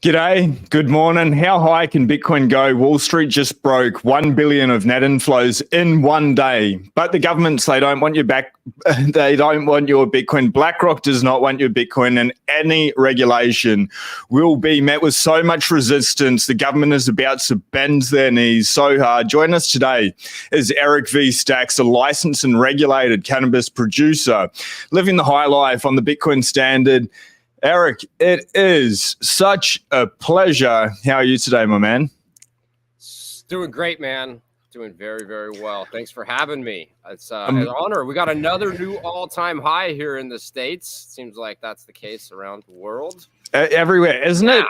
G'day, good morning. How high can Bitcoin go? Wall Street just broke 1 billion of net inflows in one day. But the governments, they don't want you back. They don't want your Bitcoin. BlackRock does not want your Bitcoin, and any regulation will be met with so much resistance. The government is about to bend their knees so hard. Join us today is Erik V. Stacks, a licensed and regulated cannabis producer, living the high life on the Bitcoin standard. Erik, it is such a pleasure. How are you today, my man? Doing great, man. Doing very, very well. Thanks for having me. It's an honor. We got another new all-time high here in the States. Seems like that's the case around the world. Everywhere, isn't it?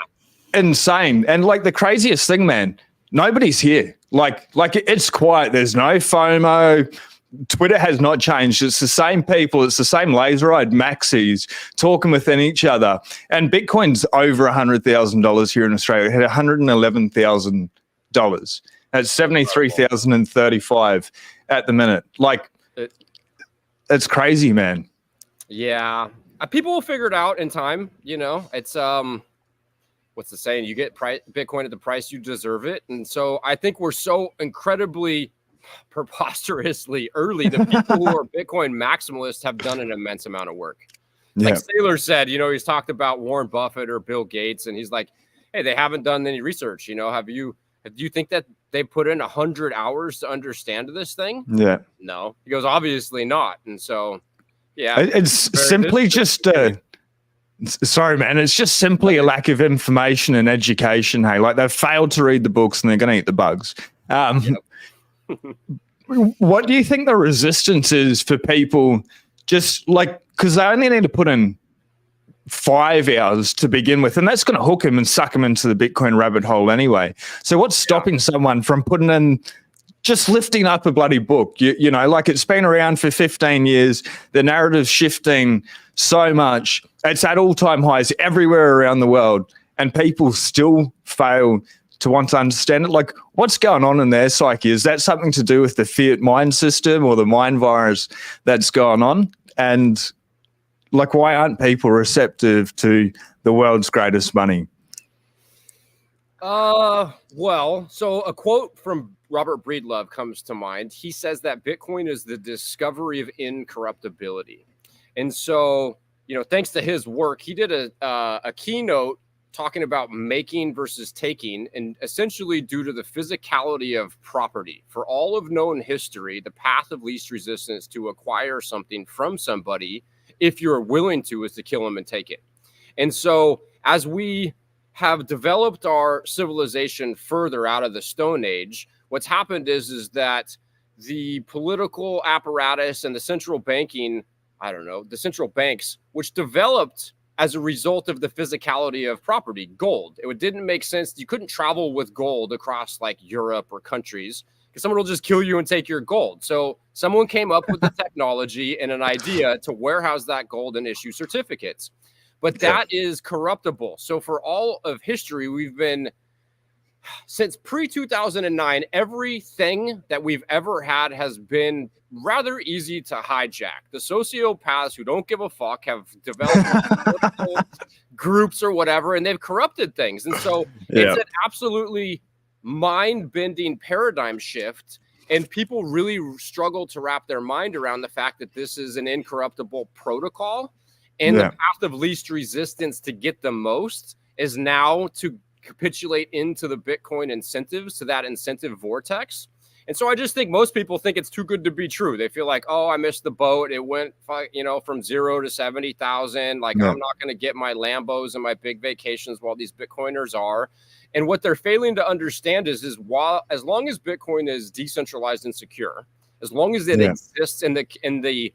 Insane. And like the craziest thing, man, nobody's here. Like it's quiet. There's no FOMO. Twitter has not changed. It's the same people. It's the same laser-eyed maxis talking within each other. And Bitcoin's over $100,000 here in Australia. It had $111,000. That's $73,035 at the minute. Like, it's crazy, man. Yeah. People will figure it out in time. You know, it's, what's the saying? You get Bitcoin at the price you deserve it. And so I think we're so incredibly preposterously early. The people who are Bitcoin maximalists have done an immense amount of work. Like Saylor said, you know, he's talked about Warren Buffett or Bill Gates, and he's like, hey, they haven't done any research. You know, do you think that they put in 100 hours to understand this thing? Yeah. No. He goes, obviously not. And so, yeah. It's simply just sorry, man. It's just simply a lack of information and education. Hey, like they've failed to read the books and they're going to eat the bugs. What do you think the resistance is for people just like, because they only need to put in 5 hours to begin with, and that's going to hook them and suck them into the Bitcoin rabbit hole anyway. So what's stopping someone from putting in, just lifting up a bloody book? You know, like it's been around for 15 years. The narrative's shifting so much. It's at all-time highs everywhere around the world, and people still fail to want to understand it. Like, what's going on in their psyche? Is that something to do with the fiat mind system or the mind virus that's going on? And like, why aren't people receptive to the world's greatest money? Well, so a quote from Robert Breedlove comes to mind. He says that Bitcoin is the discovery of incorruptibility. And so, you know, thanks to his work, he did a keynote talking about making versus taking, and essentially due to the physicality of property. For all of known history, the path of least resistance to acquire something from somebody, if you're willing to, is to kill them and take it. And so as we have developed our civilization further out of the Stone Age, what's happened is that the political apparatus and the central banking, the central banks, which developed as a result of the physicality of property, gold. It didn't make sense. You couldn't travel with gold across like Europe or countries because someone will just kill you and take your gold. So someone came up with the technology and an idea to warehouse that gold and issue certificates. But that is corruptible. So for all of history, we've been, since pre-2009, everything that we've ever had has been rather easy to hijack. The sociopaths who don't give a fuck have developed groups or whatever, and they've corrupted things. And so it's an absolutely mind-bending paradigm shift, and people really struggle to wrap their mind around the fact that this is an incorruptible protocol, and the path of least resistance to get the most is now to capitulate into the Bitcoin incentives, to that incentive vortex. And so I just think most people think it's too good to be true. They feel like, oh, I missed the boat. It went, you know, from 0 to 70,000. Like, I'm not going to get my Lambos and my big vacations while these Bitcoiners are. And what they're failing to understand is while, as long as Bitcoin is decentralized and secure, as long as it exists in the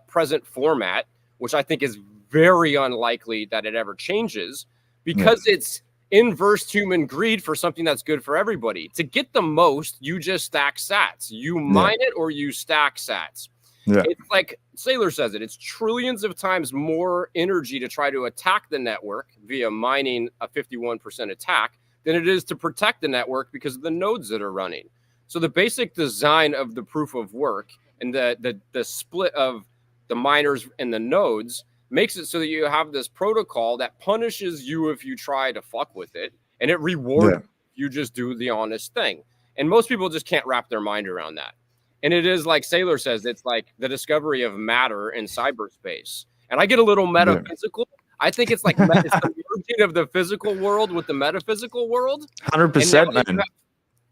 present format, which I think is very unlikely that it ever changes, because it's inverse human greed for something that's good for everybody. To get the most, you just stack sats. You mine it or you stack sats. It's like Saylor says it's trillions of times more energy to try to attack the network via mining a 51% attack than it is to protect the network because of the nodes that are running. So the basic design of the proof of work and the split of the miners and the nodes makes it so that you have this protocol that punishes you if you try to fuck with it, and it rewards you just do the honest thing. And most people just can't wrap their mind around that. And it is like Sailor says, it's like the discovery of matter in cyberspace. And I get a little metaphysical. I think it's like it's the merging of the physical world with the metaphysical world. 100%, man.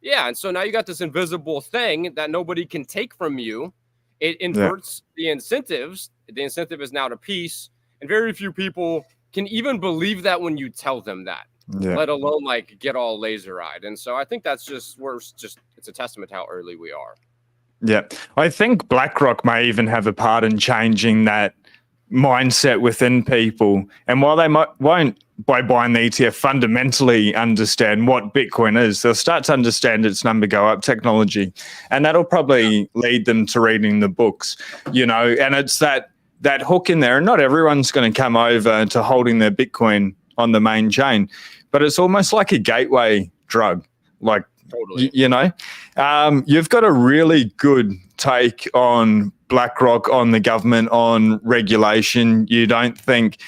Yeah, and so now you got this invisible thing that nobody can take from you. It inverts the incentives. The incentive is now to peace, and very few people can even believe that when you tell them that, let alone like get all laser-eyed. And so I think that's just it's a testament to how early we are. Yeah, I think BlackRock may even have a part in changing that mindset within people. And while they won't, by buying the ETF, fundamentally understand what Bitcoin is, they'll start to understand its number go up technology. And that'll probably lead them to reading the books, you know, and it's that hook in there. And not everyone's going to come over to holding their Bitcoin on the main chain, but it's almost like a gateway drug. Like, totally. you know, you've got a really good take on BlackRock, on the government, on regulation. You don't think,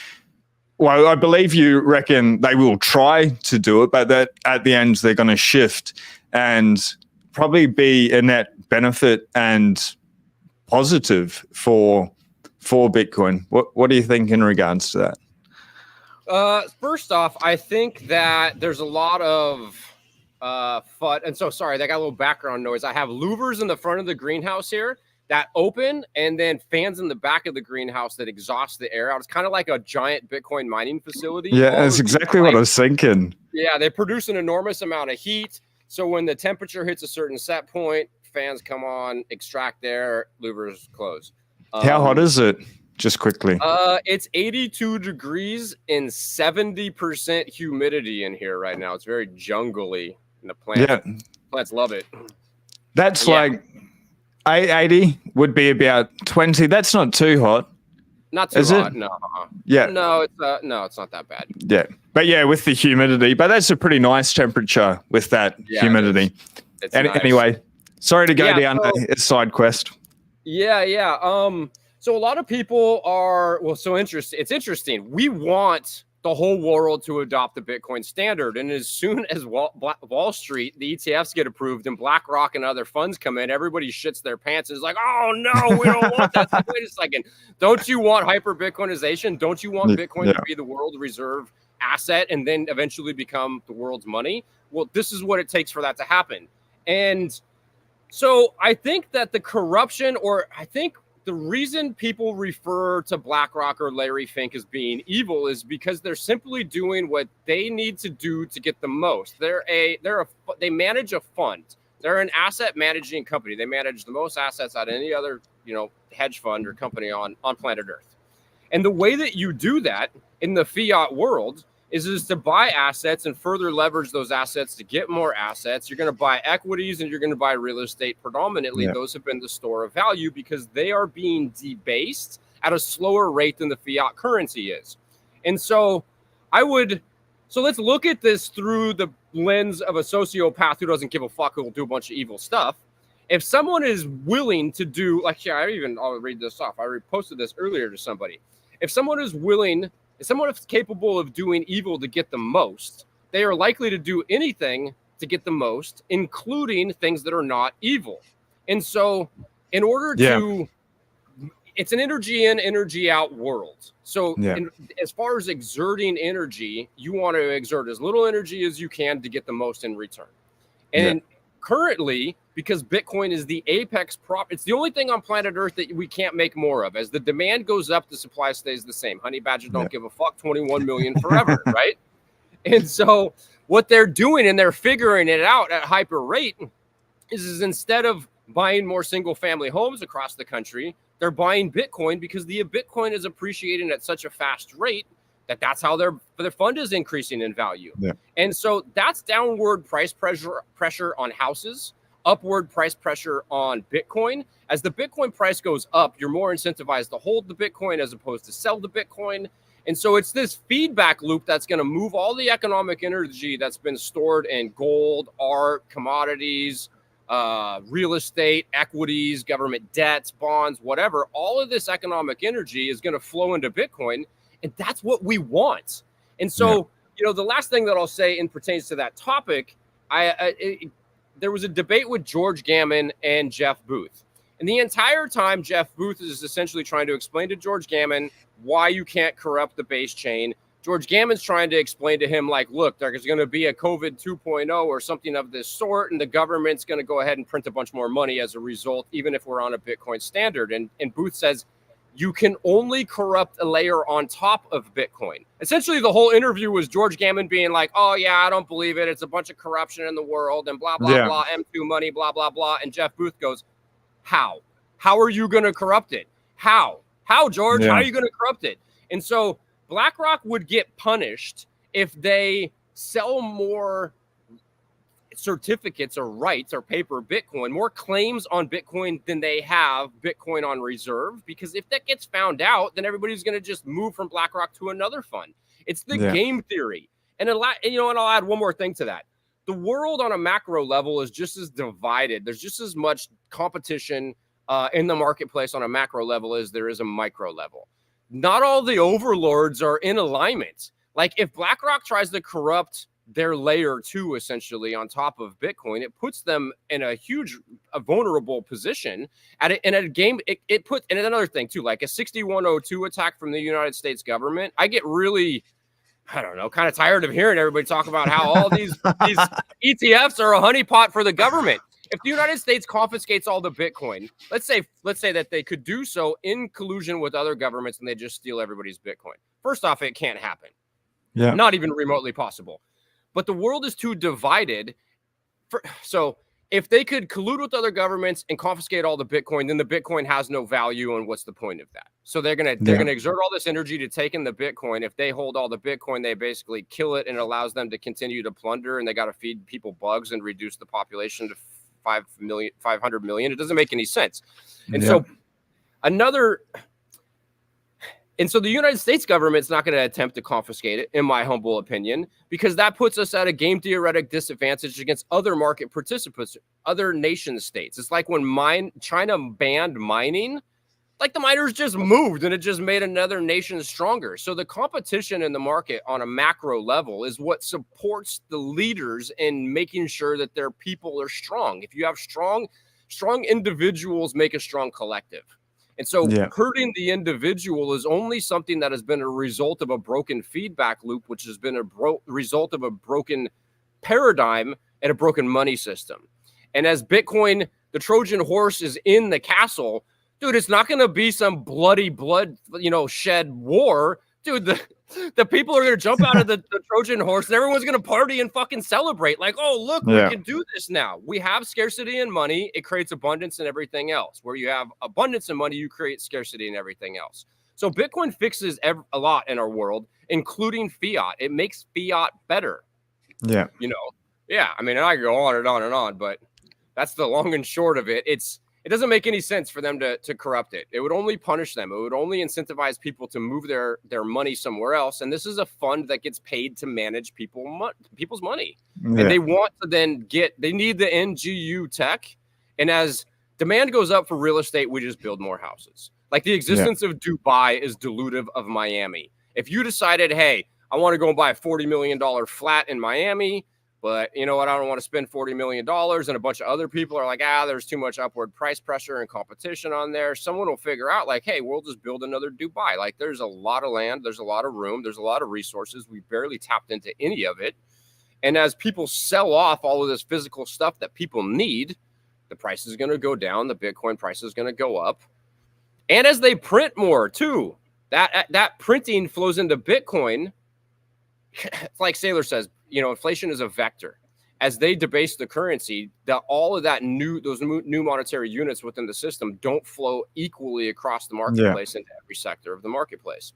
well, I believe you reckon they will try to do it, but that at the end they're going to shift and probably be a net benefit and positive for Bitcoin. What do you think in regards to that? First off, I think that there's a lot of FUD. And so, sorry, that got a little background noise. I have louvers in the front of the greenhouse here that open, and then fans in the back of the greenhouse that exhaust the air out. It's kind of like a giant Bitcoin mining facility. Yeah, that's exactly what I was thinking. Yeah, they produce an enormous amount of heat. So when the temperature hits a certain set point, fans come on, extract air, louvers close. How hot is it? Just quickly. It's 82 degrees and 70% humidity in here right now. It's very jungly. And the plants love it. That's like 80 would be about 20. That's not too hot. Not too hot. No. Yeah. No, it's not that bad. Yeah. But yeah, with the humidity. But that's a pretty nice temperature with that humidity. It's nice. Anyway, sorry to go down a side quest. Yeah. So a lot of people are it's interesting. We want the whole world to adopt the Bitcoin standard. And as soon as Wall Street, the ETFs get approved and BlackRock and other funds come in, everybody shits their pants and is like, oh no, we don't want that. Like, wait a second. Don't you want hyper Bitcoinization? Don't you want Bitcoin to be the world reserve asset and then eventually become the world's money? Well, this is what it takes for that to happen. And so I think that the corruption, or I think the reason people refer to BlackRock or Larry Fink as being evil is because they're simply doing what they need to do to get the most. They manage a fund. They're an asset managing company. They manage the most assets out of any other, hedge fund or company on planet Earth. And the way that you do that in the fiat world is to buy assets and further leverage those assets to get more assets. You're going to buy equities and you're going to buy real estate predominantly. Those have been the store of value because they are being debased at a slower rate than the fiat currency is. And so let's look at this through the lens of a sociopath who doesn't give a fuck, who will do a bunch of evil stuff. If someone is willing to do, I'll read this off. I reposted this earlier to somebody. If someone is capable of doing evil to get the most, they are likely to do anything to get the most, including things that are not evil. And so in order to, it's an energy in, energy out world. So as far as exerting energy, you want to exert as little energy as you can to get the most in return. And currently, because Bitcoin is the apex prop, it's the only thing on planet Earth that we can't make more of. As the demand goes up, the supply stays the same. Honey badger don't give a fuck, 21 million forever, right? And so what they're doing, and they're figuring it out at hyper rate, is instead of buying more single family homes across the country, they're buying Bitcoin because the Bitcoin is appreciating at such a fast rate that's how their fund is increasing in value. And so that's downward price pressure on houses, upward price pressure on Bitcoin. As the Bitcoin price goes up, you're more incentivized to hold the Bitcoin as opposed to sell the Bitcoin. And so it's this feedback loop that's going to move all the economic energy that's been stored in gold, art, commodities, real estate, equities, government debts, bonds, whatever. All of this economic energy is going to flow into Bitcoin, and that's what we want. And so, the last thing that I'll say in pertains to that topic, there was a debate with George Gammon and Jeff Booth. And the entire time, Jeff Booth is essentially trying to explain to George Gammon why you can't corrupt the base chain. George Gammon's trying to explain to him, like, look, there's going to be a COVID 2.0 or something of this sort, and the government's going to go ahead and print a bunch more money as a result, even if we're on a Bitcoin standard. And Booth says, you can only corrupt a layer on top of Bitcoin. Essentially, the whole interview was George Gammon being like, oh, yeah, I don't believe it. It's a bunch of corruption in the world and blah, blah, blah, M2 money, blah, blah, blah. And Jeff Booth goes, how? How are you going to corrupt it? How, George? How are you going to corrupt it? And so BlackRock would get punished if they sell more certificates or rights or paper Bitcoin, more claims on Bitcoin than they have Bitcoin on reserve. Because if that gets found out, then everybody's going to just move from BlackRock to another fund. It's the game theory. And I'll add one more thing to that. The world on a macro level is just as divided. There's just as much competition in the marketplace on a macro level as there is a micro level. Not all the overlords are in alignment. Like if BlackRock tries to corrupt their layer 2 essentially on top of Bitcoin, it puts them in a vulnerable position in a game. It puts, and another thing too, like a 6102 attack from the United States government. I get really, I don't know, kind of tired of hearing everybody talk about how all these ETFs are a honeypot for the government. If the United States confiscates all the Bitcoin, let's say that they could do so in collusion with other governments and they just steal everybody's Bitcoin. First off, it can't happen. Not even remotely possible. But the world is too divided. So if they could collude with other governments and confiscate all the Bitcoin, then the Bitcoin has no value. And what's the point of that? So they're gonna exert all this energy to take in the Bitcoin. If they hold all the Bitcoin, they basically kill it, and it allows them to continue to plunder. And they got to feed people bugs and reduce the population to 500 million. It doesn't make any sense. And so the United States government's not going to attempt to confiscate it, in my humble opinion, because that puts us at a game theoretic disadvantage against other market participants, other nation states. It's like when China banned mining, like the miners just moved and it just made another nation stronger. So the competition in the market on a macro level is what supports the leaders in making sure that their people are strong. If you have strong individuals, make a strong collective. And so hurting the individual is only something that has been a result of a broken feedback loop, which has been a result of a broken paradigm and a broken money system. And as Bitcoin, the Trojan horse, is in the castle, dude, it's not going to be some blood, shed war. Dude, the people are going to jump out of the Trojan horse and everyone's going to party and fucking celebrate. Like, oh, look, we can do this now. We have scarcity in money. It creates abundance in everything else. Where you have abundance in money, you create scarcity in everything else. So Bitcoin fixes a lot in our world, including fiat. It makes fiat better. I mean, I could go on and on and on, but that's the long and short of it. It doesn't make any sense for them to corrupt it. It would only punish them. It would only incentivize people to move their money somewhere else. And this is a fund that gets paid to manage people's money. And they want to then they need the NGU tech. And as demand goes up for real estate, we just build more houses. Like the existence of Dubai is dilutive of Miami. If you decided, hey, I want to go and buy a $40 million flat in Miami, but you know what? I don't want to spend $40 million. And a bunch of other people are like, there's too much upward price pressure and competition on there. Someone will figure out like, hey, we'll just build another Dubai. Like there's a lot of land. There's a lot of room. There's a lot of resources. We barely tapped into any of it. And as people sell off all of this physical stuff that people need, the price is going to go down. The Bitcoin price is going to go up. And as they print more too, that printing flows into Bitcoin. It's like Saylor says, inflation is a vector. As they debase the currency, all of those new monetary units within the system don't flow equally across the marketplace into every sector of the marketplace.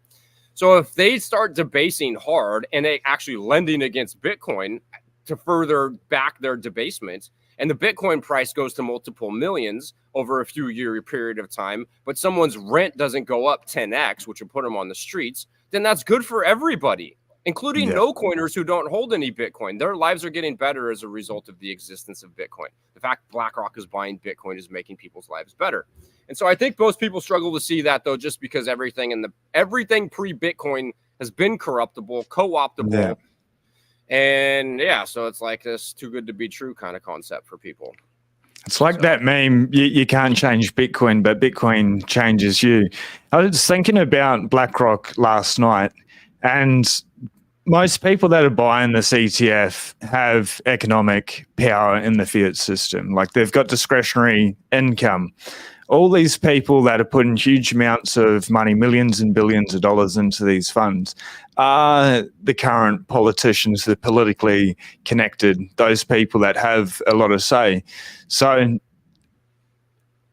So if they start debasing hard and they actually lending against Bitcoin to further back their debasement, and the Bitcoin price goes to multiple millions over a few year period of time, but someone's rent doesn't go up 10x, which would put them on the streets, then that's good for everybody including no coiners who don't hold any Bitcoin. Their lives are getting better as a result of the existence of Bitcoin. The fact BlackRock is buying Bitcoin is making people's lives better. And so I think most people struggle to see that, though, just because everything pre-Bitcoin has been corruptible, co-optable. Yeah. And so it's like this too good to be true kind of concept for people. It's like that meme, you can't change Bitcoin, but Bitcoin changes you. I was thinking about BlackRock last night, and most people that are buying this ETF have economic power in the fiat system. Like, they've got discretionary income. All these people that are putting huge amounts of money, millions and billions of dollars into these funds, are the current politicians, the politically connected, those people that have a lot of say. So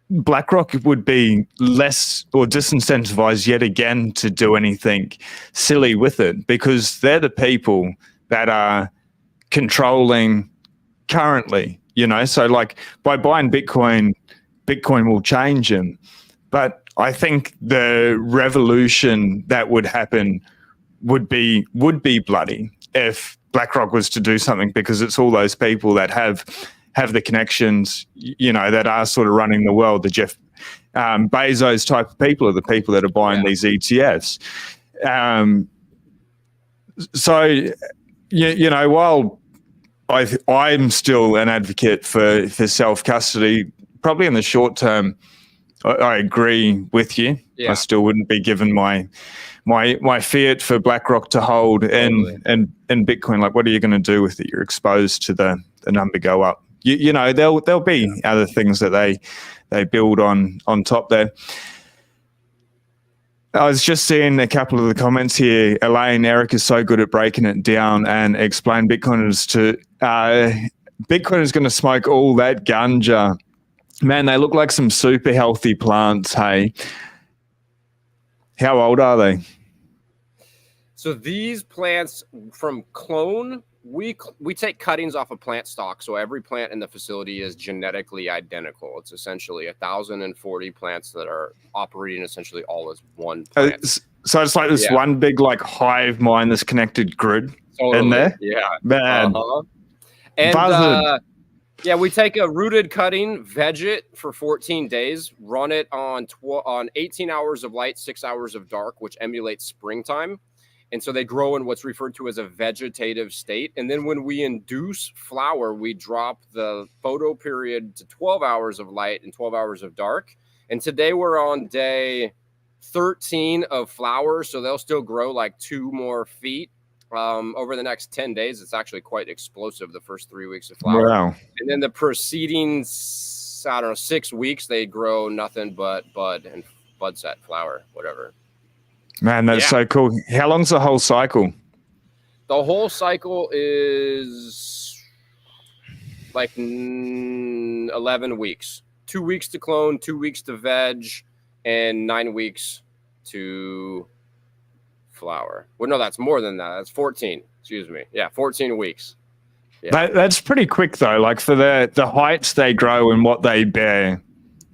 BlackRock would be less or disincentivized yet again to do anything silly with it, because they're the people that are controlling currently, So like, by buying Bitcoin will change them. But I think the revolution that would happen would be bloody if BlackRock was to do something, because it's all those people that have the connections, that are sort of running the world. The Jeff Bezos type of people are the people that are buying these ETFs. While I'm still an advocate for self-custody, probably in the short term, I agree with you. Yeah. I still wouldn't be given my fiat for BlackRock to hold in Bitcoin. Like, what are you going to do with it? You're exposed to the number go up. There'll be other things that they build on top there. I was just seeing a couple of the comments here. Elaine, Erik is so good at breaking it down and explain Bitcoiners to Bitcoin is going to smoke all that ganja. Man, they look like some super healthy plants, hey. How old are they? So these plants from clone, we take cuttings off a plant stock. So every plant in the facility is genetically identical. It's essentially 1,040 plants that are operating essentially all as one plant. So it's like this one big like hive mind, this connected grid in there? Yeah. Man. And we take a rooted cutting, veg it for 14 days, run it on 18 hours of light, 6 hours of dark, which emulates springtime. And so they grow in what's referred to as a vegetative state. And then when we induce flower, we drop the photo period to 12 hours of light and 12 hours of dark. And today we're on day 13 of flower. So they'll still grow like 2 more feet. Over the next 10 days. It's actually quite explosive, the first 3 weeks of flower. Wow. And then the preceding, 6 weeks, they grow nothing but bud and bud set, flower, whatever. Man, that's so cool. How long's the whole cycle? The whole cycle is like 11 weeks. 2 weeks to clone, 2 weeks to veg, and 9 weeks to flower. Well, no, that's more than that. That's 14. Excuse me. Yeah, 14 weeks. Yeah. That's pretty quick, though. Like, for the heights they grow and what they bear,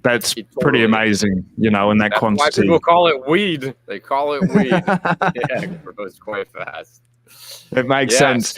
that's pretty amazing, in that quantity. That's why people call it weed. They call it weed. It grows quite fast. It makes sense.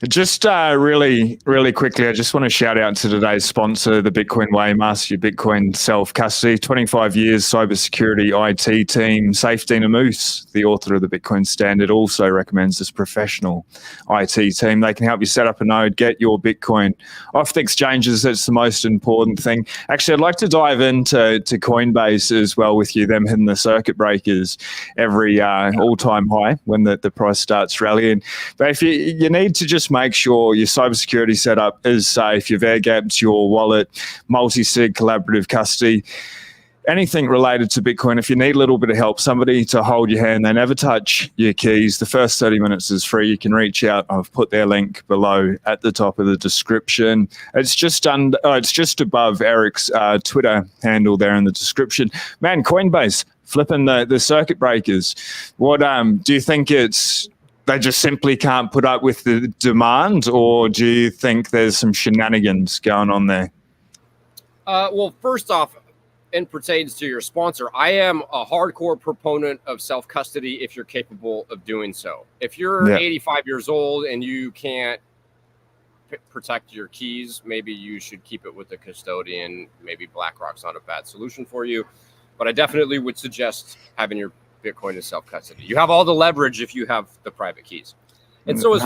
Just really, really quickly, I just want to shout out to today's sponsor, the Bitcoin Way, Master Your Bitcoin Self-Custody. 25 years, cybersecurity IT team. Safedina Moose, the author of the Bitcoin Standard, also recommends this professional IT team. They can help you set up a node, get your Bitcoin off the exchanges. That's the most important thing. Actually, I'd like to dive into Coinbase as well with you, them hitting the circuit breakers every all-time high when the price starts rallying. But if you need to just make sure your cybersecurity setup is safe, your air gaps, your wallet, multi-sig, collaborative custody, anything related to Bitcoin. If you need a little bit of help, somebody to hold your hand, they never touch your keys. The first 30 minutes is free. You can reach out. I've put their link below at the top of the description. It's just above Erik's Twitter handle there in the description. Man, Coinbase flipping the circuit breakers. What do you think they just simply can't put up with the demand, or do you think there's some shenanigans going on there? Well, first off, and pertains to your sponsor, I am a hardcore proponent of self-custody if you're capable of doing so. If you're 85 years old and you can't protect your keys, maybe you should keep it with the custodian. Maybe BlackRock's not a bad solution for you, but I definitely would suggest having your Bitcoin as self-custody. You have all the leverage if you have the private keys. And so as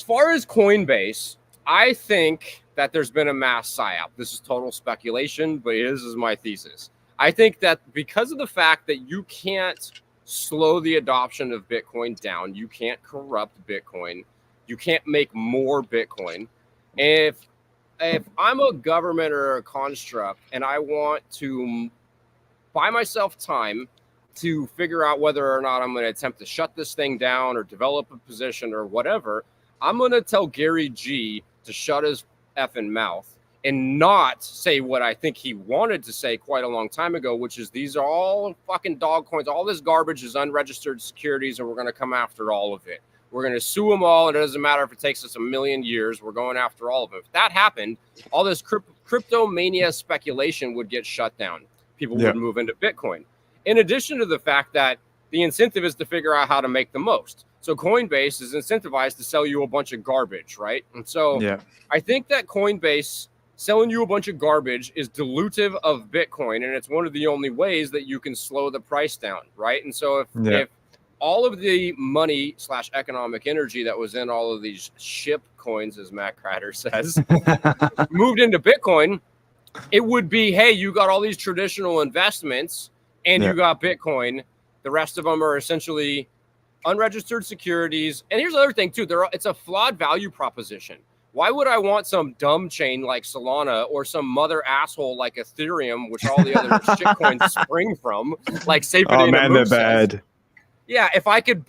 far as Coinbase, I think that there's been a mass psyop. This is total speculation, but this is my thesis. I think that because of the fact that you can't slow the adoption of Bitcoin down, you can't corrupt Bitcoin, you can't make more Bitcoin. If I'm a government or a construct and I want to buy myself time to figure out whether or not I'm going to attempt to shut this thing down or develop a position or whatever, I'm going to tell Gary G to shut his effing mouth and not say what I think he wanted to say quite a long time ago, which is these are all fucking dog coins. All this garbage is unregistered securities, and we're going to come after all of it. We're going to sue them all, and it doesn't matter if it takes us a million years. We're going after all of them. If that happened, all this cryptomania speculation would get shut down. People would move into Bitcoin. In addition to the fact that the incentive is to figure out how to make the most. So Coinbase is incentivized to sell you a bunch of garbage, right? And so I think that Coinbase selling you a bunch of garbage is dilutive of Bitcoin, and it's one of the only ways that you can slow the price down, right? And so if all of the money / economic energy that was in all of these ship coins, as Matt Crider says, moved into Bitcoin, it would be, hey, you got all these traditional investments and you got Bitcoin. The rest of them are essentially unregistered securities. And here's the other thing, too. It's a flawed value proposition. Why would I want some dumb chain like Solana or some mother asshole like Ethereum, which all the other shitcoins spring from, like Sapien? Oh, man, they're bad. Yeah, if I could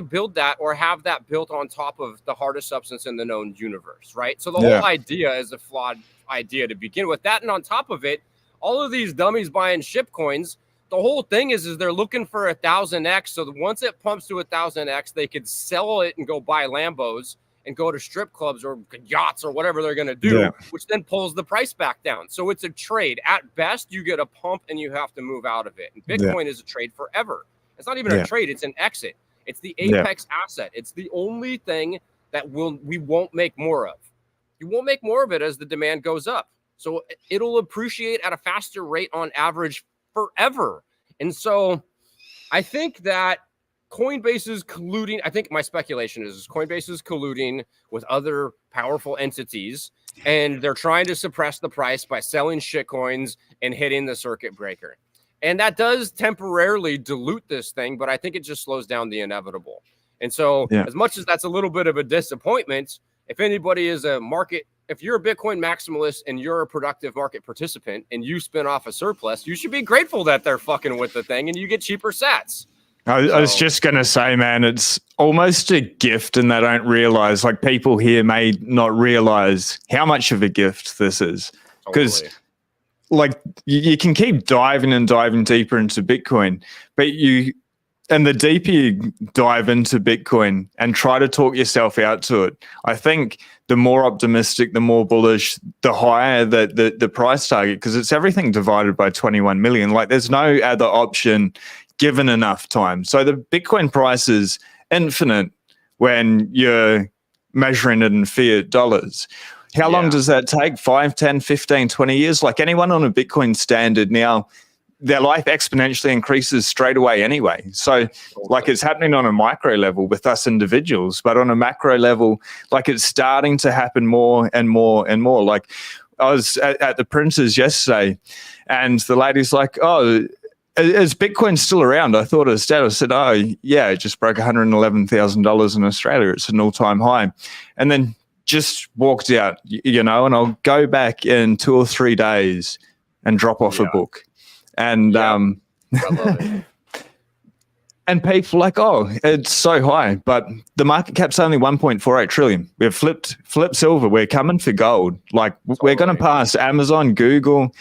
build that or have that built on top of the hardest substance in the known universe, right? So the whole idea is a flawed idea to begin with. That, and on top of it, all of these dummies buying ship coins, the whole thing is they're looking for 1,000x. So once it pumps to 1,000x, they could sell it and go buy Lambos and go to strip clubs or yachts or whatever they're going to do, which then pulls the price back down. So it's a trade. At best, you get a pump and you have to move out of it. And Bitcoin is a trade forever. It's not even a trade. It's an exit. It's the apex asset. It's the only thing that we won't make more of. You won't make more of it as the demand goes up. So it'll appreciate at a faster rate on average forever. And so I think that Coinbase is colluding. I think my speculation is Coinbase is colluding with other powerful entities, and they're trying to suppress the price by selling shitcoins and hitting the circuit breaker. And that does temporarily dilute this thing, but I think it just slows down the inevitable. And so as much as that's a little bit of a disappointment, if anybody is if you're a Bitcoin maximalist and you're a productive market participant and you spin off a surplus, you should be grateful that they're fucking with the thing and you get cheaper sats. I was just going to say, man, it's almost a gift, and they don't realize, like, people here may not realize how much of a gift this is. Because like you can keep diving and diving deeper into Bitcoin, but the deeper you dive into Bitcoin and try to talk yourself out to it, I think the more optimistic, the more bullish, the higher the price target, because it's everything divided by 21 million. Like, there's no other option given enough time. So the Bitcoin price is infinite when you're measuring it in fiat dollars. How long does that take? 5, 10, 15, 20 years? Like, anyone on a Bitcoin standard now, their life exponentially increases straight away anyway. So like, it's happening on a micro level with us individuals, but on a macro level, like, it's starting to happen more and more and more. Like, I was at the printers yesterday and the lady's like, oh, is Bitcoin still around? I thought it was dead. I said, oh yeah, it just broke $111,000 in Australia. It's an all-time high. And then just walked out, and I'll go back in 2 or 3 days and drop off a book. And I love it. And people like, oh, it's so high, but the market cap's only 1.48 trillion. We've flipped silver. We're coming for gold. Like, we're going to pass Amazon, Google,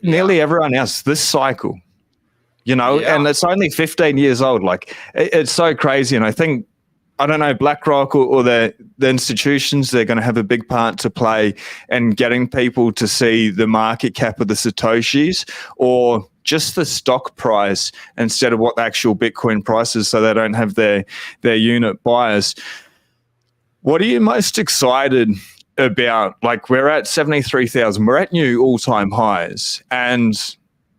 nearly everyone else this cycle, and it's only 15 years old. Like, it's so crazy. And I think I don't know, BlackRock or the institutions, they're going to have a big part to play in getting people to see the market cap of the Satoshis or just the stock price instead of what the actual Bitcoin price is, so they don't have their unit bias. What are you most excited about? Like, we're at 73,000. We're at new all-time highs. And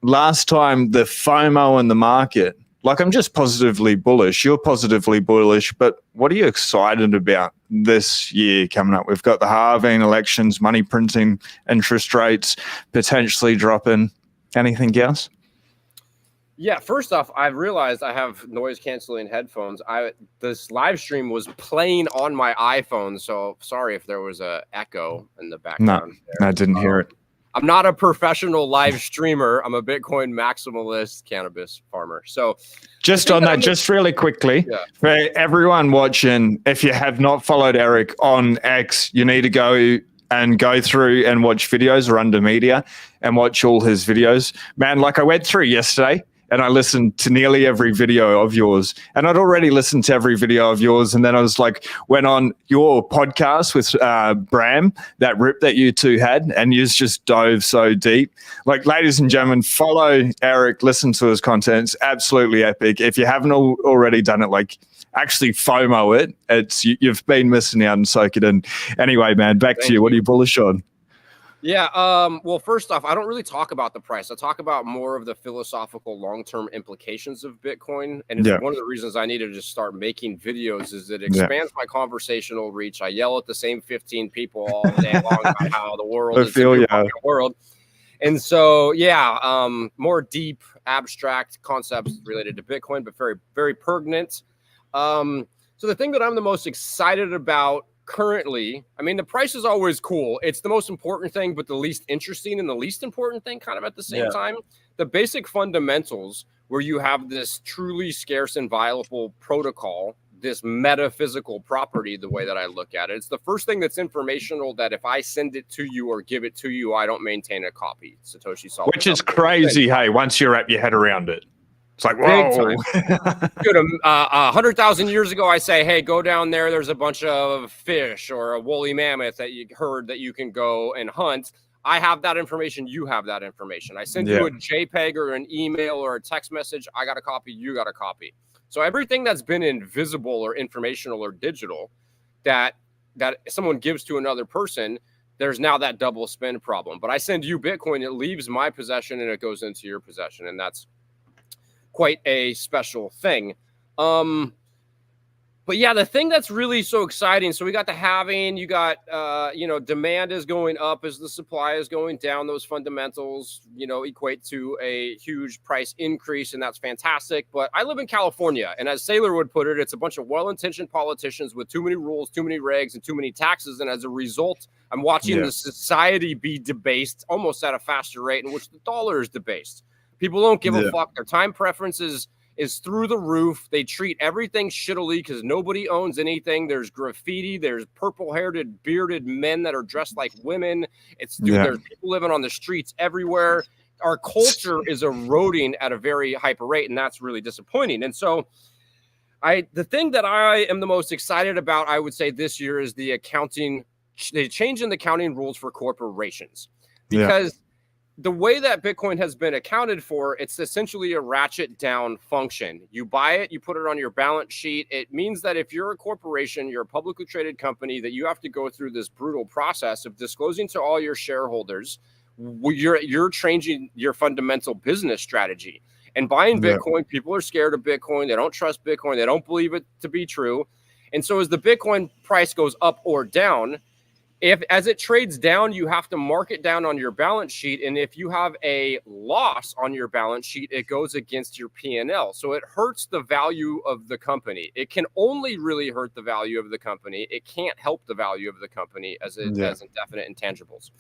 last time, the FOMO in the market, like, I'm just positively bullish. You're positively bullish. But what are you excited about this year coming up? We've got the halving, elections, money printing, interest rates potentially dropping. Anything else? Yeah, first off, I've realized I have noise canceling headphones. This live stream was playing on my iPhone, so sorry if there was a echo in the background. No, I didn't hear it. I'm not a professional live streamer. I'm a Bitcoin maximalist cannabis farmer. So just on that, just really quickly, for everyone watching, if you have not followed Erik on X, you need to go through and watch videos or under media and watch all his videos. Man, like, I went through yesterday and I listened to nearly every video of yours, and I'd already listened to every video of yours. And then I was like, went on your podcast with Bram, that rip that you two had, and you just dove so deep. Like, ladies and gentlemen, follow Erik, listen to his content. It's absolutely epic. If you haven't already done it, like, actually FOMO it. You've been missing out and soak it in. Anyway, man, back to you. What are you bullish on? Yeah. Well, first off, I don't really talk about the price. I talk about more of the philosophical long-term implications of Bitcoin. And it's one of the reasons I needed to start making videos is it expands my conversational reach. I yell at the same 15 people all day long about how the world is the world. And so, more deep, abstract concepts related to Bitcoin, but very, very pertinent. So the thing that I'm the most excited about currently, I mean, the price is always cool. It's the most important thing, but the least interesting and the least important thing kind of at the same time. The basic fundamentals where you have this truly scarce and viable protocol, this metaphysical property, the way that I look at it. It's the first thing that's informational that if I send it to you or give it to you, I don't maintain a copy. Satoshi Solid. Which is crazy, hey, once you wrap your head around it. It's like, whoa. Dude, 100,000 years ago, I say, hey, go down there. There's a bunch of fish or a woolly mammoth that you heard that you can go and hunt. I have that information. You have that information. I send you a JPEG or an email or a text message. I got a copy. You got a copy. So everything that's been invisible or informational or digital that someone gives to another person, there's now that double spend problem. But I send you Bitcoin. It leaves my possession and it goes into your possession. And that's quite a special thing. But yeah, the thing that's really so exciting. So we got the halving, you got, demand is going up as the supply is going down. Those fundamentals, equate to a huge price increase, and that's fantastic. But I live in California, and as Saylor would put it, it's a bunch of well-intentioned politicians with too many rules, too many regs, and too many taxes. And as a result, I'm watching the society be debased almost at a faster rate in which the dollar is debased. People don't give a fuck. Their time preferences is through the roof. They treat everything shittily because nobody owns anything. There's graffiti. There's purple-haired, bearded men that are dressed like women. There's people living on the streets everywhere. Our culture is eroding at a very hyper rate, and that's really disappointing. And so the thing that I am the most excited about, I would say this year, is the change in the accounting rules for corporations. Because the way that Bitcoin has been accounted for, it's essentially a ratchet down function. You buy it, you put it on your balance sheet. It means that if you're a corporation, you're a publicly traded company, that you have to go through this brutal process of disclosing to all your shareholders, you're changing your fundamental business strategy. And buying Bitcoin, people are scared of Bitcoin. They don't trust Bitcoin. They don't believe it to be true. And so as the Bitcoin price goes up or down, as it trades down, you have to mark it down on your balance sheet. And if you have a loss on your balance sheet, it goes against your P&L. So it hurts the value of the company. It can only really hurt the value of the company. It can't help the value of the company as indefinite intangibles.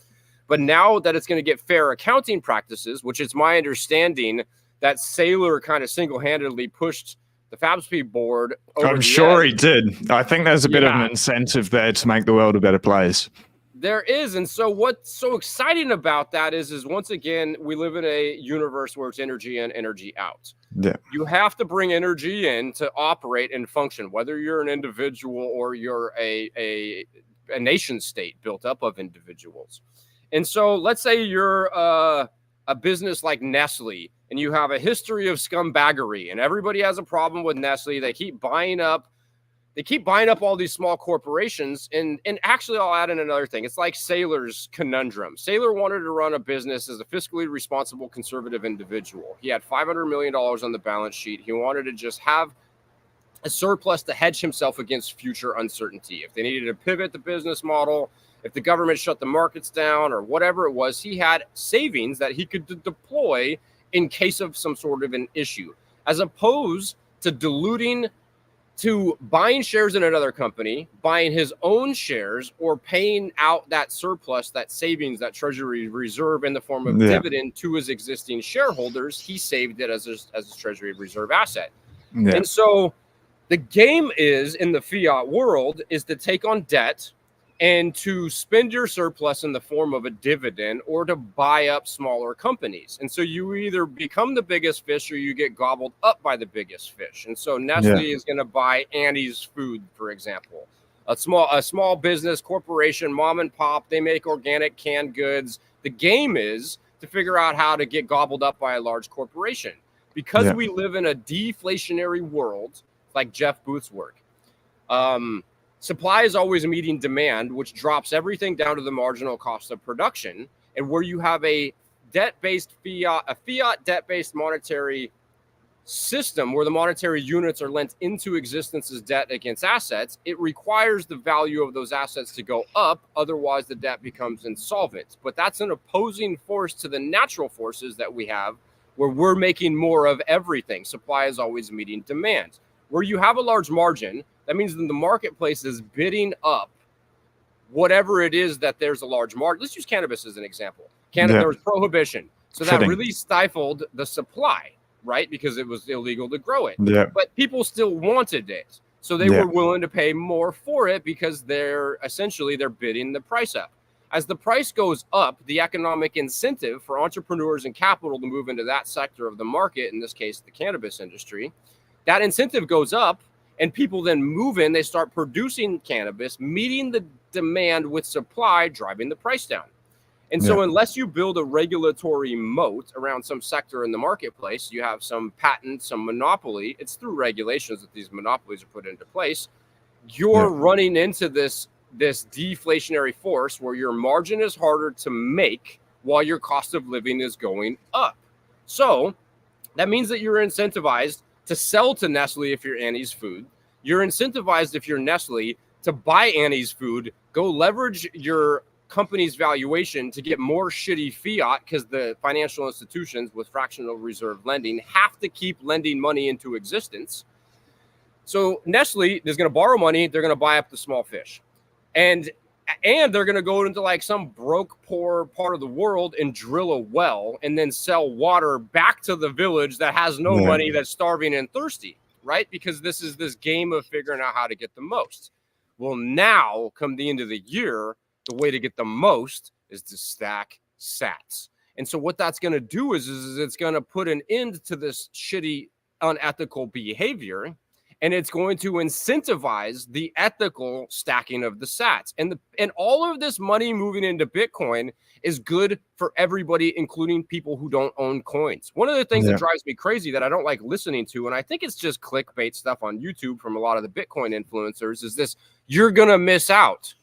But now that it's going to get fair accounting practices, which is my understanding that Saylor kind of single-handedly pushed the FABSP board over I'm sure he did. I think there's a bit of an incentive there to make the world a better place. There is. And so what's so exciting about that is once again, we live in a universe where it's energy in, energy out. Yeah. You have to bring energy in to operate and function, whether you're an individual or you're a nation state built up of individuals. And so let's say you're a business like Nestle and you have a history of scumbaggery and everybody has a problem with Nestle. They keep buying up all these small corporations. And actually, I'll add in another thing. It's like Saylor's conundrum. Saylor wanted to run a business as a fiscally responsible conservative individual. He had $500 million on the balance sheet. He wanted to just have a surplus to hedge himself against future uncertainty. If they needed to pivot the business model, if the government shut the markets down or whatever it was, he had savings that he could deploy in case of some sort of an issue, as opposed to diluting to buying shares in another company, buying his own shares, or paying out that surplus, that savings, that treasury reserve in the form of dividend to his existing shareholders. He saved it as a treasury reserve asset. Yeah. And so the game is in the fiat world is to take on debt and to spend your surplus in the form of a dividend or to buy up smaller companies. And so you either become the biggest fish or you get gobbled up by the biggest fish. And so Nestle is going to buy Annie's Food, for example, a small business corporation, mom and pop. They make organic canned goods. The game is to figure out how to get gobbled up by a large corporation. Because we live in a deflationary world, like Jeff Booth's work, supply is always meeting demand, which drops everything down to the marginal cost of production. And where you have a fiat debt-based monetary system where the monetary units are lent into existence as debt against assets, it requires the value of those assets to go up. Otherwise, the debt becomes insolvent. But that's an opposing force to the natural forces that we have where we're making more of everything. Supply is always meeting demand. Where you have a large margin, that means that the marketplace is bidding up whatever it is that there's a large margin. Let's use cannabis as an example. There was prohibition. So that really stifled the supply, right? Because it was illegal to grow it. Yeah. But people still wanted it. So they were willing to pay more for it because they're bidding the price up. As the price goes up, the economic incentive for entrepreneurs and capital to move into that sector of the market, in this case, the cannabis industry, that incentive goes up. And people then move in, they start producing cannabis, meeting the demand with supply, driving the price down. And so unless you build a regulatory moat around some sector in the marketplace, you have some patent, some monopoly, it's through regulations that these monopolies are put into place, you're running into this deflationary force where your margin is harder to make while your cost of living is going up. So that means that you're incentivized to sell to Nestle if you're Annie's Food. You're incentivized if you're Nestle to buy Annie's Food, go leverage your company's valuation to get more shitty fiat because the financial institutions with fractional reserve lending have to keep lending money into existence. So Nestle is going to borrow money. They're going to buy up the small fish. And they're going to go into like some broke, poor part of the world and drill a well and then sell water back to the village that has no money, that's starving and thirsty, right? Because this is this game of figuring out how to get the most. Well, now come the end of the year, the way to get the most is to stack sats. And so what that's going to do is it's going to put an end to this shitty, unethical behavior. And it's going to incentivize the ethical stacking of the sats. And all of this money moving into Bitcoin is good for everybody, including people who don't own coins. One of the things that drives me crazy that I don't like listening to, and I think it's just clickbait stuff on YouTube from a lot of the Bitcoin influencers, is this, you're going to miss out.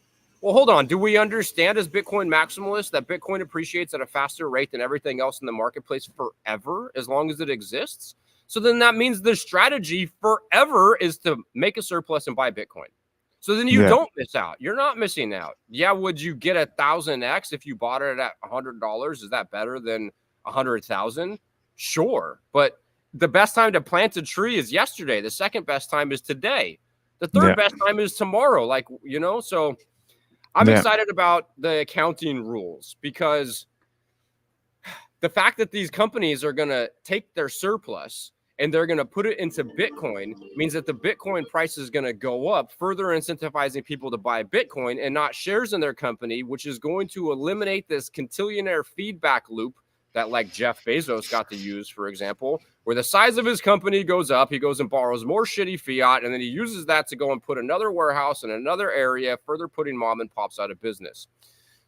Well, hold on. Do we understand as Bitcoin maximalists that Bitcoin appreciates at a faster rate than everything else in the marketplace forever, as long as it exists? So then that means the strategy forever is to make a surplus and buy Bitcoin. So then you don't miss out. You're not missing out. Yeah, would you get 1,000x if you bought it at $100? Is that better than 100,000? Sure. But the best time to plant a tree is yesterday. The second best time is today. The third best time is tomorrow. So I'm excited about the accounting rules because the fact that these companies are going to take their surplus and they're going to put it into Bitcoin, means that the Bitcoin price is going to go up, further incentivizing people to buy Bitcoin and not shares in their company, which is going to eliminate this quintillionaire feedback loop that like Jeff Bezos got to use, for example, where the size of his company goes up, he goes and borrows more shitty fiat, and then he uses that to go and put another warehouse in another area, further putting mom and pops out of business.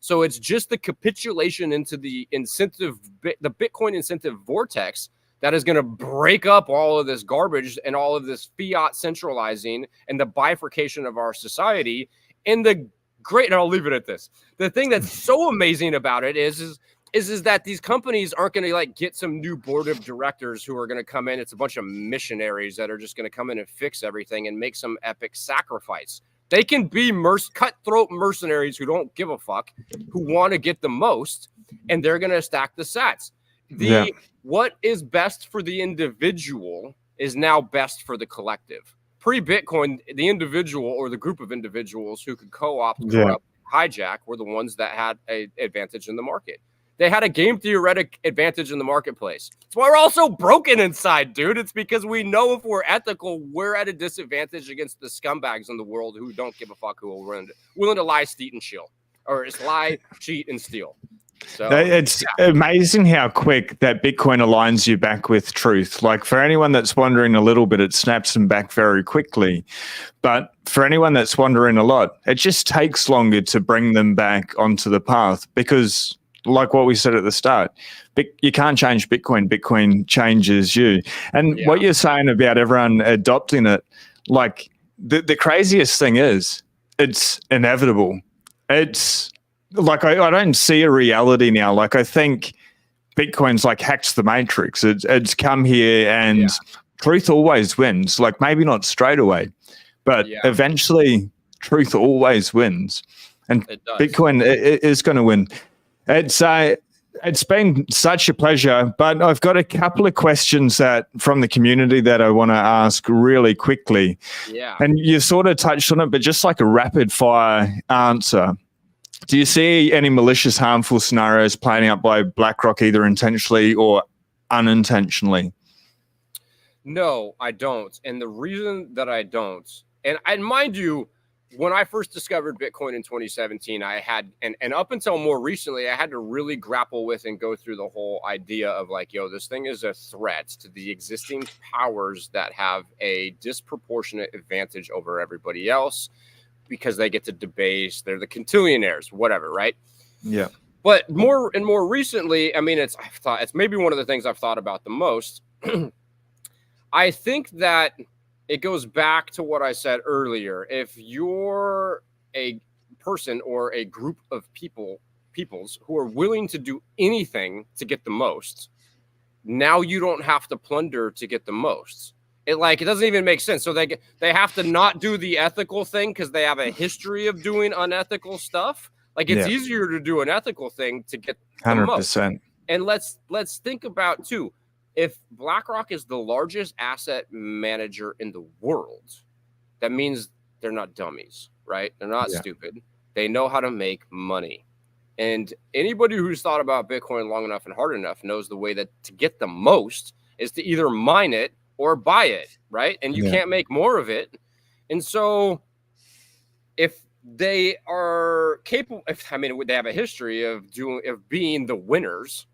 So it's just the capitulation into the Bitcoin incentive vortex that is going to break up all of this garbage and all of this fiat centralizing and the bifurcation of our society. And and I'll leave it at this. The thing that's so amazing about it is that these companies aren't going to like get some new board of directors who are going to come in. It's a bunch of missionaries that are just going to come in and fix everything and make some epic sacrifice. They can be cutthroat mercenaries who don't give a fuck, who want to get the most, and they're going to stack the sats. What is best for the individual is now best for the collective. Pre-Bitcoin, the individual or the group of individuals who could co-opt, corrupt, hijack were the ones that had an advantage in the market. They had a game theoretic advantage in the marketplace. That's why we're all so broken inside, dude. It's because we know if we're ethical, we're at a disadvantage against the scumbags in the world who don't give a fuck, who are willing to lie, cheat, and steal. Or just lie, cheat, and steal. So, it's amazing how quick that Bitcoin aligns you back with truth. Like for anyone that's wondering a little bit, it snaps them back very quickly. But for anyone that's wondering a lot, it just takes longer to bring them back onto the path because like what we said at the start, you can't change Bitcoin. Bitcoin changes you. And what you're saying about everyone adopting it, like the craziest thing is it's inevitable. It's like I don't see a reality now. Like I think Bitcoin's like hacked the matrix. It's come here and truth always wins. Like maybe not straight away, but eventually truth always wins. And Bitcoin is going to win. It's been such a pleasure, but I've got a couple of questions from the community that I want to ask really quickly. Yeah. And you sort of touched on it, but just like a rapid fire answer. Do you see any malicious, harmful scenarios playing out by BlackRock either intentionally or unintentionally? No, I don't. And the reason that I don't, and mind you, when I first discovered Bitcoin in 2017, I had, and up until more recently, I had to really grapple with and go through the whole idea of like, this thing is a threat to the existing powers that have a disproportionate advantage over everybody else because they get to debase, they're the quintillionaires, whatever, right? Yeah. But more recently, I mean, it's maybe one of the things I've thought about the most. I think that it goes back to what I said earlier. If you're a person or a group of peoples who are willing to do anything to get the most, now you don't have to plunder to get the most. It doesn't even make sense. So they have to not do the ethical thing because they have a history of doing unethical stuff. Like it's easier to do an ethical thing to get the 100%. Most. And let's think about too. If BlackRock is the largest asset manager in the world, that means they're not dummies, right? They're not stupid. They know how to make money. And anybody who's thought about Bitcoin long enough and hard enough knows the way that to get the most is to either mine it or buy it, right? And you can't make more of it. And so if they are capable, they have a history of being the winners,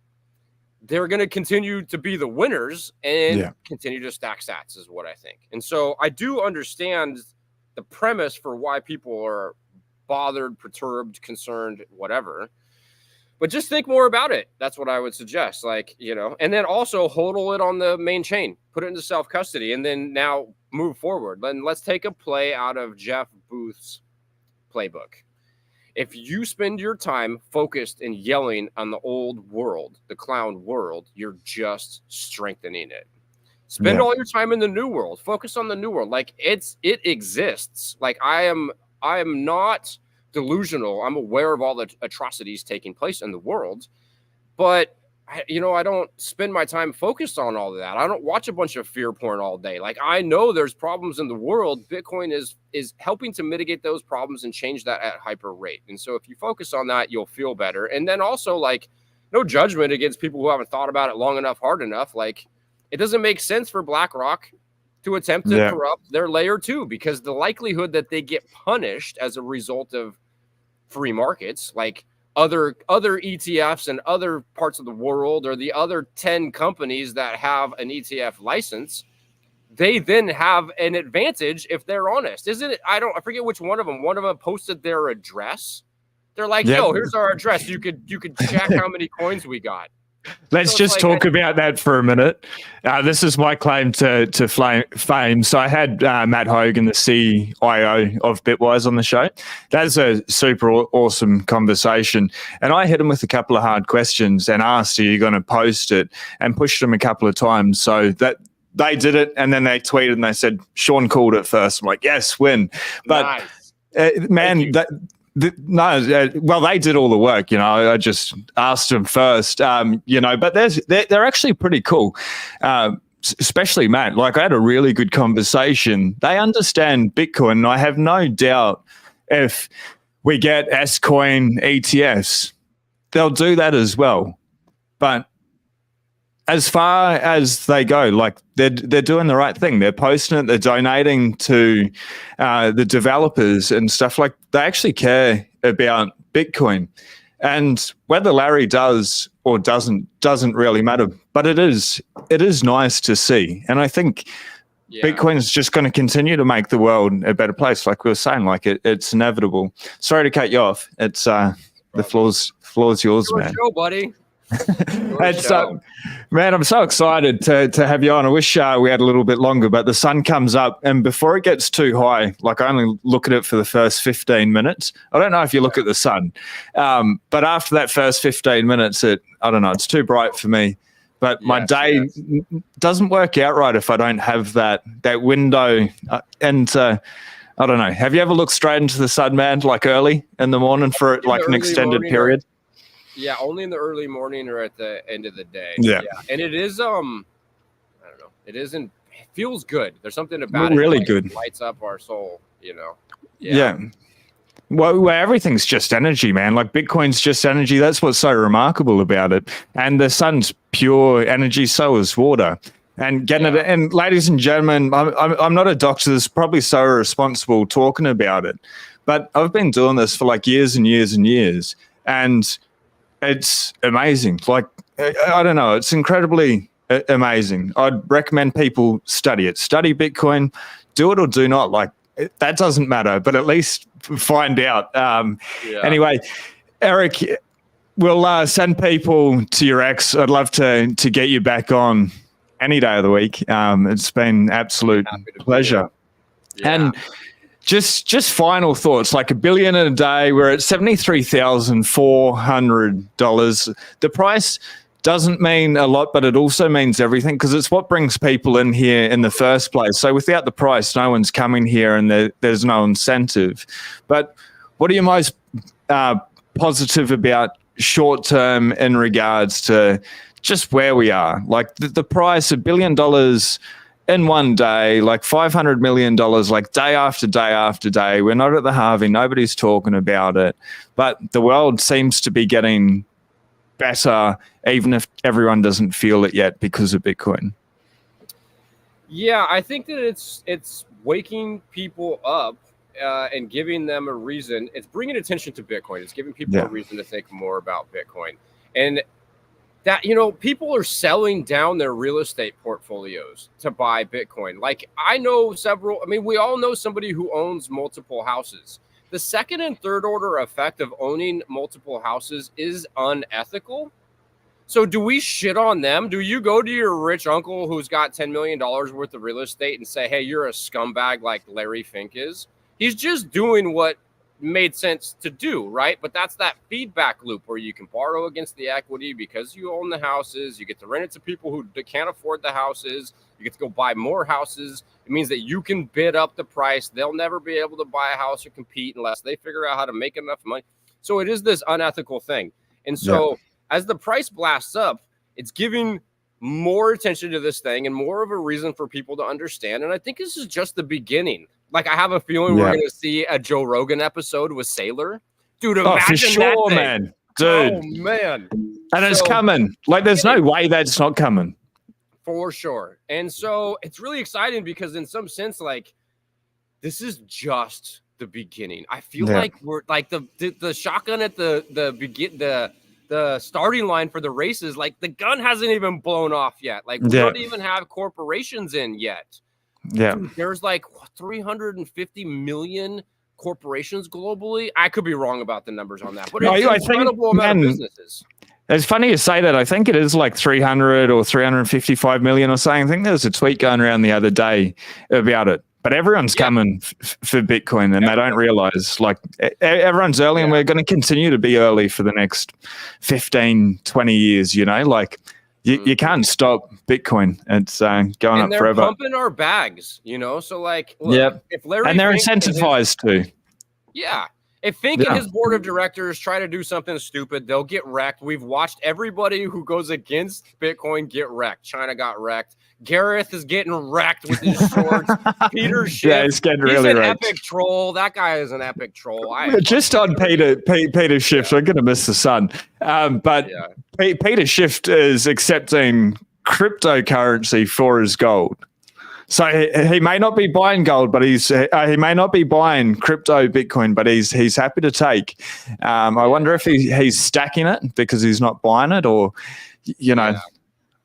they're going to continue to be the winners and continue to stack sats is what I think. And so I do understand the premise for why people are bothered, perturbed, concerned, whatever. But just think more about it. That's what I would suggest. And then also hodl it on the main chain, put it into self-custody, and then now move forward. Then let's take a play out of Jeff Booth's playbook. If you spend your time focused and yelling on the old world, the clown world, you're just strengthening it. Spend all your time in the new world. Focus on the new world. Like it exists. Like I am not delusional. I'm aware of all the atrocities taking place in the world, but I don't spend my time focused on all of that. I don't watch a bunch of fear porn all day. Like I know there's problems in the world. Bitcoin is helping to mitigate those problems and change that at hyper rate. And so if you focus on that, you'll feel better. And then also no judgment against people who haven't thought about it long enough, hard enough. Like it doesn't make sense for BlackRock to attempt to corrupt their layer 2, because the likelihood that they get punished as a result of free markets, like other ETFs and other parts of the world, or the other 10 companies that have an ETF license, they then have an advantage if they're honest, isn't it? I forget which one of them. One of them posted their address. They're like, yo, here's our address. You could check how many coins we got. Let's just talk about that for a minute. This is my claim to fame. So I had Matt Hogan, the CIO of Bitwise, on the show. That's a super awesome conversation. And I hit him with a couple of hard questions and asked, are you going to post it? And pushed him a couple of times. So that they did it, and then they tweeted and they said, Sean called it first. I'm like, yes, win. But nice. Man, well, they did all the work, I just asked them first, but they're actually pretty cool, especially Matt. Like, I had a really good conversation. They understand Bitcoin, and I have no doubt if we get S-Coin ETFs, they'll do that as well. But as far as they go, like, they're doing the right thing. They're posting it. They're donating to the developers and stuff. Like, they actually care about Bitcoin. And whether Larry does or doesn't really matter. But it is nice to see. And I think Bitcoin is just going to continue to make the world a better place. Like we were saying, like it's inevitable. Sorry to cut you off. It's the floor's yours, man. Show, buddy. It's, man, I'm so excited to have you on. I wish we had a little bit longer, but the sun comes up, and before it gets too high, like, I only look at it for the first 15 minutes. I don't know if you look at the sun, but after that first 15 minutes, I don't know, it's too bright for me. But my day doesn't work out right if I don't have that window. And I don't know. Have you ever looked straight into the sun, man, like early in the morning for like an extended period? Yeah, only in the early morning or at the end of the day. Yeah. And it is, I don't know, it feels good. There's something about it. Really like, good. It lights up our soul, Yeah. Well, everything's just energy, man. Like, Bitcoin's just energy. That's what's so remarkable about it. And the sun's pure energy, so is water. And getting it. And ladies and gentlemen, I'm not a doctor. This is probably so irresponsible talking about it, but I've been doing this for like years and years and years. And it's amazing. Like, I don't know. It's incredibly amazing. I'd recommend people study it. Study Bitcoin. Do it or do not. Like, that doesn't matter, but at least find out. Anyway, Erik, we'll send people to your ex. I'd love to get you back on any day of the week. It's been absolute pleasure. And Just final thoughts, like $1 billion in a day. We're at $73,400. The price doesn't mean a lot, but it also means everything, because it's what brings people in here in the first place. So without the price, no one's coming here, and there's no incentive. But what are you most positive about short term in regards to just where we are? Like the price, $1 billion in one day, like $500 million, like day after day after day. We're not at the halving. Nobody's talking about it. But the world seems to be getting better, even if everyone doesn't feel it yet because of Bitcoin. Yeah, I think that it's waking people up and giving them a reason. It's bringing attention to Bitcoin. It's giving people a reason to think more about Bitcoin. And that, people are selling down their real estate portfolios to buy Bitcoin. Like, we all know somebody who owns multiple houses. The second and third order effect of owning multiple houses is unethical. So do we shit on them? Do you go to your rich uncle who's got $10 million worth of real estate and say, hey, you're a scumbag like Larry Fink is? He's just doing what made sense to do, right? But that's that feedback loop where you can borrow against the equity because you own the houses. You get to rent it to people who can't afford the houses. You get to go buy more houses. It means that you can bid up the price. They'll never be able to buy a house or compete unless they figure out how to make enough money. So it is this unethical thing. And so as the price blasts up, it's giving more attention to this thing and more of a reason for people to understand. And I think this is just the beginning. Like, I have a feeling we're going to see a Joe Rogan episode with Sailor. Dude, imagine for sure, that thing. Man. Dude. Oh, man. And it's coming. Like, there's no way that's not coming. For sure. And so it's really exciting because in some sense, like, this is just the beginning. I feel like we're like the shotgun at the starting line for the races. Like, the gun hasn't even blown off yet. Like, we don't even have corporations in yet. Yeah. Dude, there's like 350 million corporations globally. I could be wrong about the numbers on that, but it's an incredible amount of businesses. It's funny you say that. I think it is like 300 or 355 million or something. I think there was a tweet going around the other day about it. But everyone's coming for Bitcoin, and they don't realize, like, everyone's early, and we're going to continue to be early for the next 15, 20 years, you know? Like, you can't stop Bitcoin. It's going up forever. They're pumping our bags, you know? So, like, look, if Larry and they're incentivized to. Yeah. If Fink and his board of directors try to do something stupid, they'll get wrecked. We've watched everybody who goes against Bitcoin get wrecked. China got wrecked. Gareth is getting wrecked with his shorts. Peter Schiff, he's getting really an wrecked. Epic troll. That guy is an epic troll. Just on Peter Schiff, I'm going to miss the sun. But Peter Schiff is accepting cryptocurrency for his gold. So he may not be buying gold, but he may not be buying crypto Bitcoin, but he's happy to take. I wonder if he's stacking it because he's not buying it, or, you know. Yeah.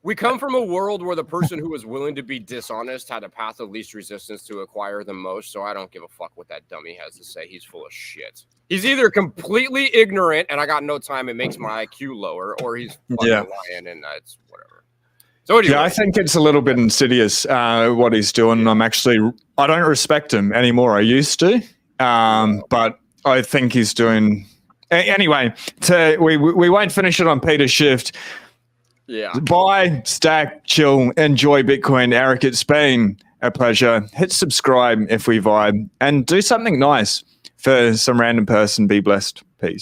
We come from a world where the person who was willing to be dishonest had a path of least resistance to acquire the most. So I don't give a fuck what that dummy has to say. He's full of shit. He's either completely ignorant and I got no time, it makes my IQ lower, or he's fucking lying and it's whatever. So anyway. Yeah, I think it's a little bit insidious what he's doing. I don't respect him anymore. I used to, but I think he's doing anyway. We won't finish it on Peter Schiff. Yeah. Buy, stack, chill, enjoy Bitcoin. Eric, it's been a pleasure. Hit subscribe if we vibe, and do something nice for some random person. Be blessed. Peace.